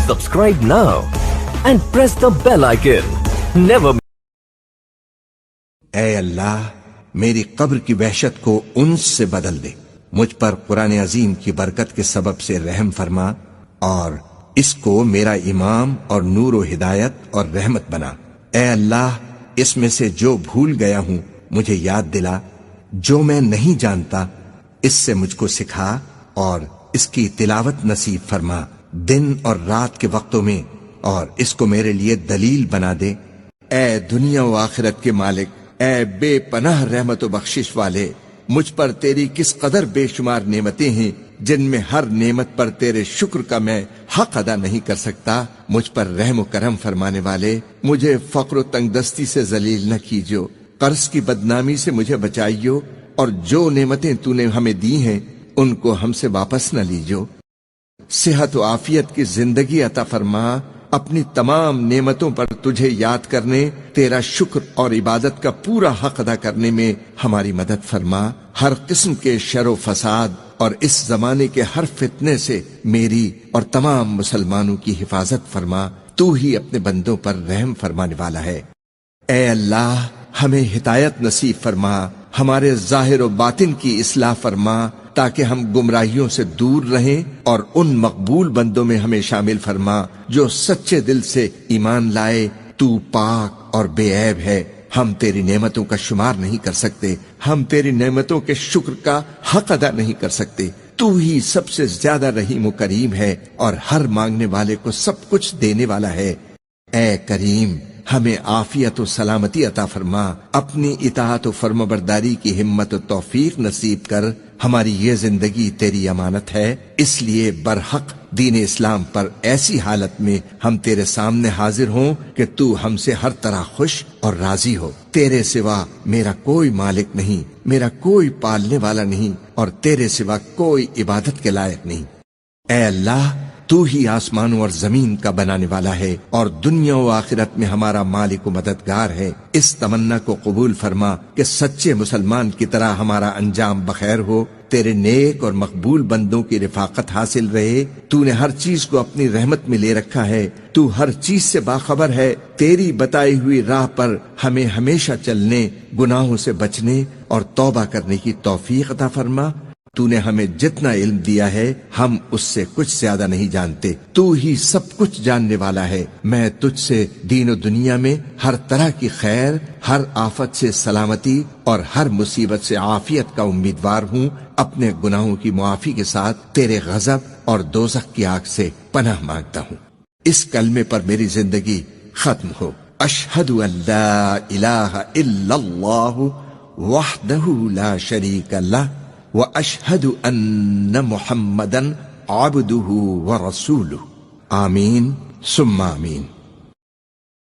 Subscribe now and press the bell icon. Never. اے اللہ میری قبر کی وحشت کو انس سے بدل دے، مجھ پر قرآن عظیم کی برکت کے سبب سے رحم فرما اور اس کو میرا امام اور نور و ہدایت اور رحمت بنا۔ اے اللہ اس میں سے جو بھول گیا ہوں مجھے یاد دلا، جو میں نہیں جانتا اس سے مجھ کو سکھا اور اس کی تلاوت نصیب فرما دن اور رات کے وقتوں میں، اور اس کو میرے لیے دلیل بنا دے۔ اے دنیا و آخرت کے مالک، اے بے پناہ رحمت و بخشش والے، مجھ پر تیری کس قدر بے شمار نعمتیں ہیں جن میں ہر نعمت پر تیرے شکر کا میں حق ادا نہیں کر سکتا۔ مجھ پر رحم و کرم فرمانے والے، مجھے فقر و تنگ دستی سے ذلیل نہ کیجو، قرض کی بدنامی سے مجھے بچائیو، اور جو نعمتیں تو نے ہمیں دی ہیں ان کو ہم سے واپس نہ لیجو۔ صحت و عافیت کی زندگی عطا فرما، اپنی تمام نعمتوں پر تجھے یاد کرنے، تیرا شکر اور عبادت کا پورا حق ادا کرنے میں ہماری مدد فرما۔ ہر قسم کے شر و فساد اور اس زمانے کے ہر فتنے سے میری اور تمام مسلمانوں کی حفاظت فرما، تو ہی اپنے بندوں پر رحم فرمانے والا ہے۔ اے اللہ ہمیں ہدایت نصیب فرما، ہمارے ظاہر و باطن کی اصلاح فرما تاکہ ہم گمراہیوں سے دور رہیں، اور ان مقبول بندوں میں ہمیں شامل فرما جو سچے دل سے ایمان لائے۔ تو پاک اور بے عیب ہے، ہم تیری نعمتوں کا شمار نہیں کر سکتے، ہم تیری نعمتوں کے شکر کا حق ادا نہیں کر سکتے۔ تو ہی سب سے زیادہ رحیم و کریم ہے اور ہر مانگنے والے کو سب کچھ دینے والا ہے۔ اے کریم ہمیں عافیت و سلامتی عطا فرما، اپنی اطاعت و فرمانبرداری کی ہمت و توفیق نصیب کر۔ ہماری یہ زندگی تیری امانت ہے، اس لیے برحق دین اسلام پر ایسی حالت میں ہم تیرے سامنے حاضر ہوں کہ تو ہم سے ہر طرح خوش اور راضی ہو۔ تیرے سوا میرا کوئی مالک نہیں، میرا کوئی پالنے والا نہیں، اور تیرے سوا کوئی عبادت کے لائق نہیں۔ اے اللہ تو ہی آسمانوں اور زمین کا بنانے والا ہے اور دنیا و آخرت میں ہمارا مالک و مددگار ہے۔ اس تمنا کو قبول فرما کہ سچے مسلمان کی طرح ہمارا انجام بخیر ہو، تیرے نیک اور مقبول بندوں کی رفاقت حاصل رہے۔ تو نے ہر چیز کو اپنی رحمت میں لے رکھا ہے، تو ہر چیز سے باخبر ہے۔ تیری بتائی ہوئی راہ پر ہمیں ہمیشہ چلنے، گناہوں سے بچنے اور توبہ کرنے کی توفیق عطا فرما۔ تو نے ہمیں جتنا علم دیا ہے ہم اس سے کچھ زیادہ نہیں جانتے، تو ہی سب کچھ جاننے والا ہے۔ میں تجھ سے دین و دنیا میں ہر طرح کی خیر، ہر آفت سے سلامتی اور ہر مصیبت سے عافیت کا امیدوار ہوں۔ اپنے گناہوں کی معافی کے ساتھ تیرے غضب اور دوزخ کی آگ سے پناہ مانگتا ہوں۔ اس کلمے پر میری زندگی ختم ہو۔ اشہد ان لا الہ الا اللہ وحدہ لا شریک لہ وَأَشْهَدُ أَنَّ مُحَمَّدًا عَبْدُهُ وَرَسُولُهُ۔ آمین ثم آمین۔